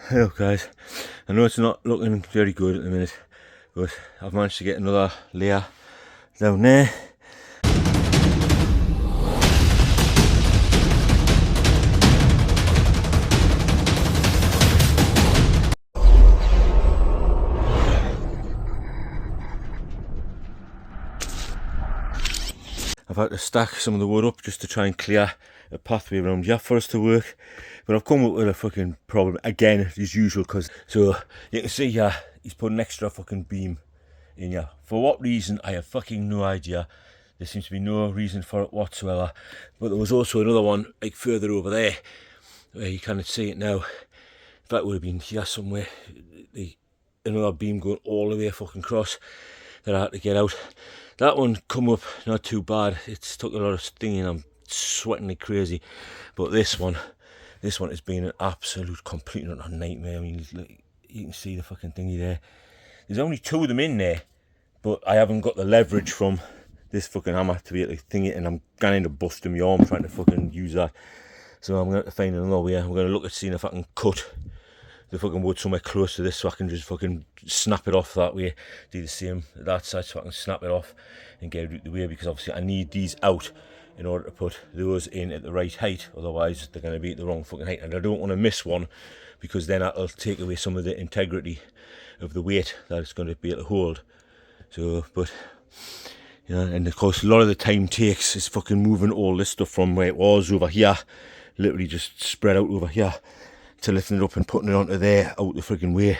Hello guys, I know it's not looking very good at the minute, but I've managed to get another layer down there. I've had to stack some of the wood up just to try and clear a pathway around here for us to work, but I've come up with a fucking problem again as usual, because so you can see here he's put an extra fucking beam in here. For what reason, I have fucking no idea. There seems to be no reason for it whatsoever, but there was also another one like further over there where you can't see it now. If that would have been here somewhere, another beam going all the way fucking across that I had to get out. That one come up not too bad. It's took a lot of stinging. I'm sweating like crazy, but this one has been an absolute complete nightmare. I mean, you can see the fucking thingy there. There's only two of them in there, but I haven't got the leverage from this fucking hammer to be able to thing it, and I'm going to bust my arm trying to fucking use that. So I'm going to have to find another way. I'm going to look at seeing if I can cut the fucking wood somewhere close to this so I can just fucking snap it off that way. Do the same at that side so I can snap it off and get it out the way, because obviously I need these out in order to put those in at the right height, otherwise they're going to be at the wrong fucking height, and I don't want to miss one, because then that'll take away some of the integrity of the weight that it's going to be able to hold. So, but you know, and of course a lot of the time takes is fucking moving all this stuff from where it was over here, literally just spread out over here, to lifting it up and putting it onto there out the frigging way,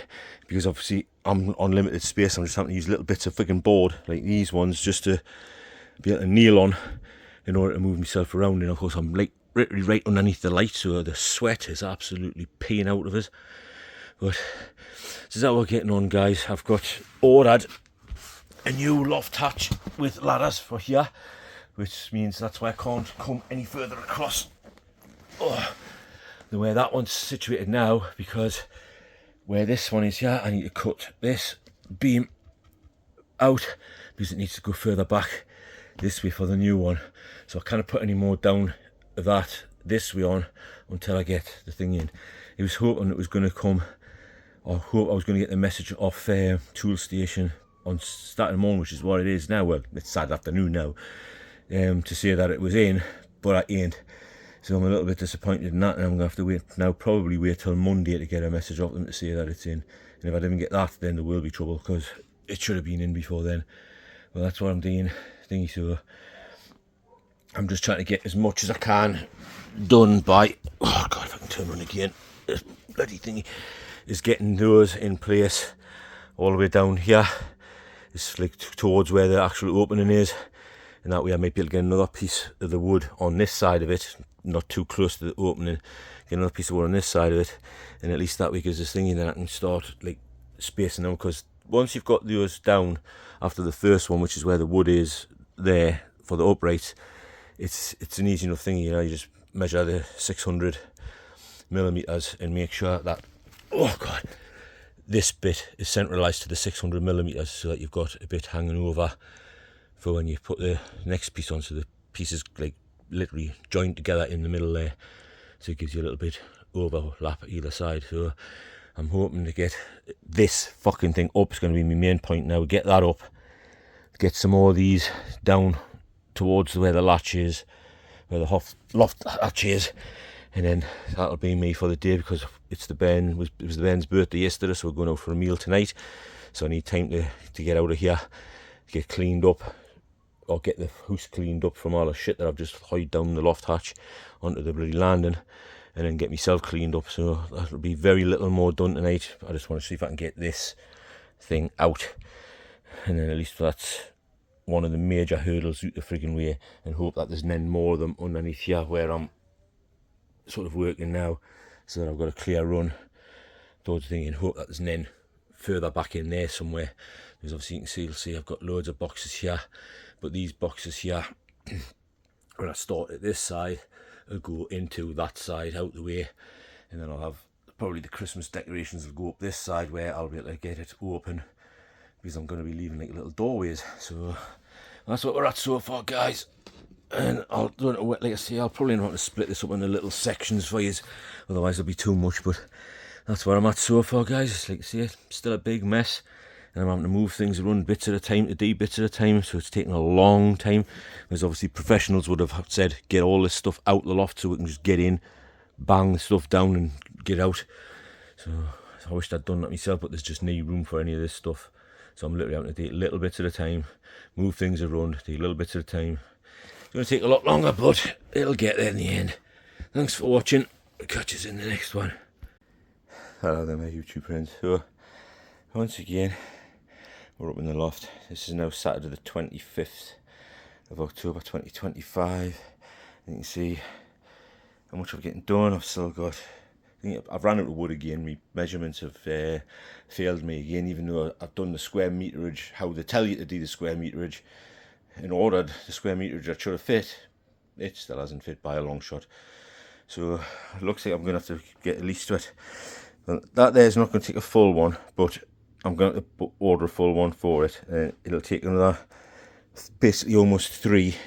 because obviously I'm on limited space. I'm just having to use little bits of frigging board like these ones just to be able to kneel on in order to move myself around. And of course I'm like literally right underneath the light, so the sweat is absolutely peeing out of us. But this is how we're getting on, guys. I've got ordered a new loft hatch with ladders for here, which means that's why I can't come any further across the way that one's situated now, because where this one is here, I need to cut this beam out because it needs to go further back this way for the new one. So I can't put any more down of that this way on until I get the thing in. I was hoping it was going to come, or hope I was going to get the message off Tool Station on Saturday morning, which is what it is now. Well, it's Saturday afternoon now, to say that it was in, but I ain't. So I'm a little bit disappointed in that, and I'm going to have to wait now, probably wait till Monday to get a message off them to say that it's in. And if I didn't get that, then there will be trouble, because it should have been in before then. Well, that's what I'm doing, thingy. So I'm just trying to get as much as I can done by, oh god, if I can turn on again, this bloody thingy, is getting those in place all the way down here. It's like towards where the actual opening is, and that way I might be able to get another piece of the wood on this side of it, not too close to the opening, get another piece of wood on this side of it, and at least that way gives this thing, and then I can start like spacing them, because once you've got those down after the first one, which is where the wood is there for the uprights, it's an easy enough thing, you know. You just measure the 600 millimeters and make sure that, oh god, this bit is centralized to the 600 millimeters, so that you've got a bit hanging over for when you put the next piece on, so the pieces like literally joined together in the middle there, so it gives you a little bit overlap at either side. So I'm hoping to get this fucking thing up. It's going to be my main point now. Get that up, get some more of these down towards where the latch is, where the loft latch is, and then that'll be me for the day, because it's it was the Ben's birthday yesterday, so we're going out for a meal tonight. So I need time to get out of here, get cleaned up, or get the house cleaned up from all the shit that I've just hid down the loft hatch onto the bloody landing, and then get myself cleaned up. So that'll be very little more done tonight. I just want to see if I can get this thing out, and then at least that's one of the major hurdles out the frigging way, and hope that there's none more of them underneath here where I'm sort of working now, so that I've got a clear run towards the thing, and hope that there's none further back in there somewhere, because obviously you can see I've got loads of boxes here, but these boxes here, when I start at this side, I'll go into that side out the way, and then I'll have probably the Christmas decorations will go up this side, where I'll be able to get it open, because I'm going to be leaving like little doorways. So that's what we're at so far, guys. And I'll do it, like I say, I'll probably not want to split this up into little sections for you, otherwise it'll be too much. But that's where I'm at so far, guys. It's like I say, still a big mess, and I'm having to move things around bits at a time to do bits at a time, so it's taking a long time. Because obviously professionals would have said get all this stuff out the loft so we can just get in, bang the stuff down and get out. So I wished I'd done that myself, but there's just no room for any of this stuff. So I'm literally having to do little bits at a time, move things around, do little bits at a time. It's going to take a lot longer, but it'll get there in the end. Thanks for watching. I'll catch us in the next one. Hello there, my YouTube friends. So, once again, we're up in the loft. This is now Saturday the 25th of October 2025. You can see how much I'm getting done. I've still got, I've ran out of wood again. My measurements have failed me again, even though I've done the square meterage, how they tell you to do the square meterage, and ordered the square meterage that should have fit. It still hasn't fit by a long shot. So it looks like I'm going to have to get at least to it. That there is not going to take a full one, but I'm going to order a full one for it. It'll take another, basically almost 3 to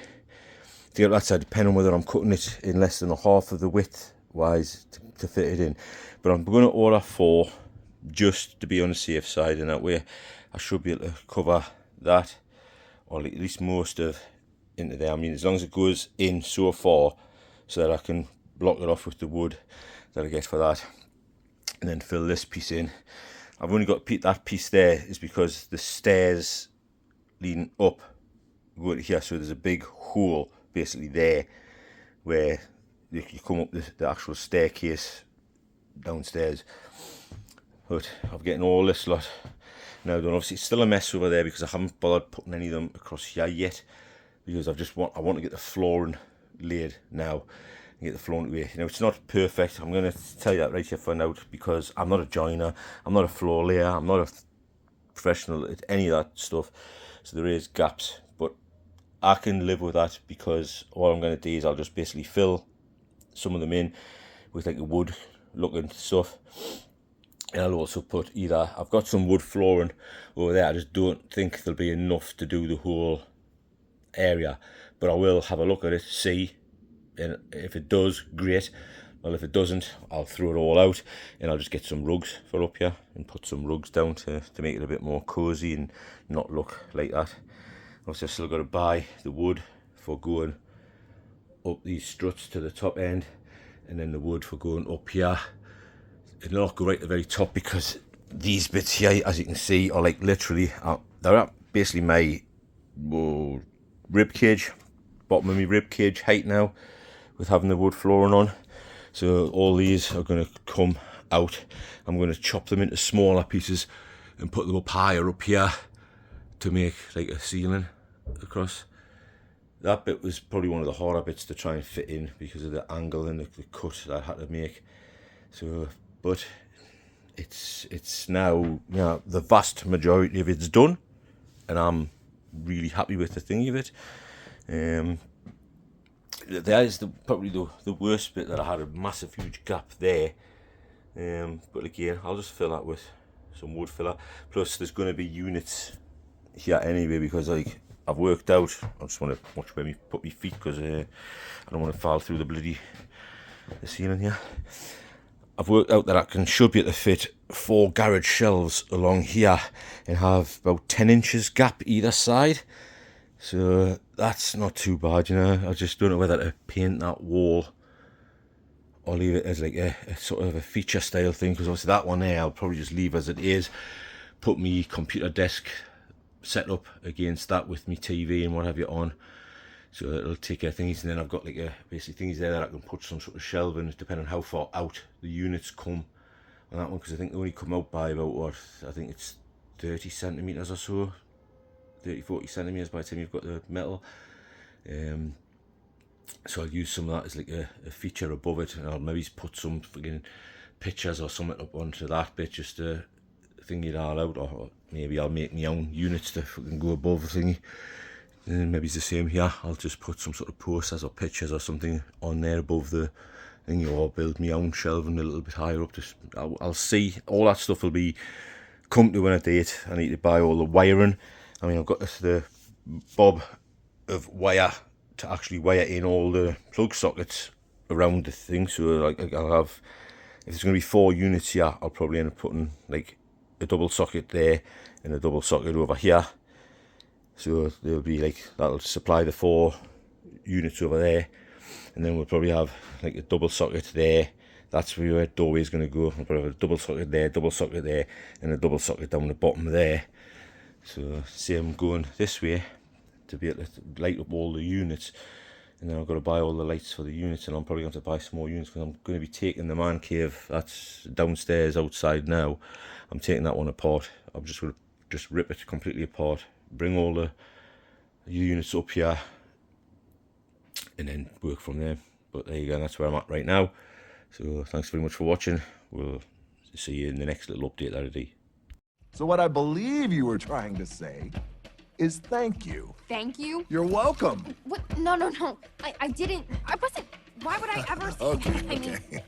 get that side, depending on whether I'm cutting it in less than a half of the width wise to fit it in. But I'm going to order 4 just to be on the safe side, and that way I should be able to cover that, or at least most of into there. I mean, as long as it goes in so far so that I can block it off with the wood that I get for that, and then fill this piece in. I've only got that piece there is because the stairs leading up go to here, so there's a big hole basically there where you come up the actual staircase downstairs. But I'm getting all this lot now done. Obviously it's still a mess over there because I haven't bothered putting any of them across here yet, because I want to get the flooring laid now. Get the flooring away. You know, it's not perfect. I'm going to tell you that right here for now, because I'm not a joiner, I'm not a floor layer, I'm not a professional at any of that stuff. So there is gaps, but I can live with that, because all I'm going to do is I'll just basically fill some of them in with like a wood looking stuff, and I'll also put I've got some wood flooring over there. I just don't think there'll be enough to do the whole area, but I will have a look at it, see. And if it does, great. Well, if it doesn't, I'll throw it all out, and I'll just get some rugs for up here and put some rugs down to make it a bit more cozy and not look like that. Obviously I've still got to buy the wood for going up these struts to the top end, and then the wood for going up here. It'll not go right at the very top, because these bits here, as you can see, are like literally they're at basically my rib cage, bottom of my rib cage height now, with having the wood flooring on. So all these are going to come out. I'm going to chop them into smaller pieces and put them up higher up here to make like a ceiling across. That bit was probably one of the harder bits to try and fit in because of the angle and the cut that I had to make. So, but it's now, you know, the vast majority of it's done, and I'm really happy with the thing of it. That is probably the worst bit, that I had a massive huge gap there, but again I'll just fill that with some wood filler. Plus there's going to be units here anyway, because like I've worked out, I just want to watch where me put my feet, because I don't want to fall through the ceiling here. I've worked out that I should be able to fit 4 garage shelves along here and have about 10 inches gap either side. So that's not too bad, you know. I just don't know whether to paint that wall or leave it as like a sort of a feature style thing, because obviously that one there I'll probably just leave as it is, put me computer desk set up against that with me TV and what have you on, so it'll take care of things. And then I've got like basically things there that I can put some sort of shelving, depending on how far out the units come on that one, because I think they only come out by about, what, I think it's 30 centimeters or so, 30-40 centimeters by the time you've got the metal. So I'll use some of that as like a feature above it, and I'll maybe put some friggin' pictures or something up onto that bit just to thingy it all out, or maybe I'll make my own units to fucking go above the thingy. And then maybe it's the same here, I'll just put some sort of posters or pictures or something on there above the thingy, or build my own shelving a little bit higher up. Just I'll see. All that stuff will be come to when I date. I need to buy all the wiring. I mean, I've got the bob of wire to actually wire in all the plug sockets around the thing, so like I'll have if there's going to be 4 units here, I'll probably end up putting like a double socket there and a double socket over here. So there'll be like, that'll supply the 4 units over there, and then we'll probably have like a double socket there. That's where the doorway is going to go. We'll probably have a double socket there, and a double socket down the bottom there. So see, I'm going this way to be able to light up all the units, and then I've got to buy all the lights for the units, and I'm probably going to buy some more units because I'm going to be taking the man cave that's downstairs outside now. I'm taking that one apart. I'm just going to rip it completely apart, bring all the units up here, and then work from there. But there you go, that's where I'm at right now. So thanks very much for watching. We'll see you in the next little update that I do. So what I believe you were trying to say is thank you. Thank you? You're welcome. What? No. I didn't. I wasn't. Why would I ever say that? I mean,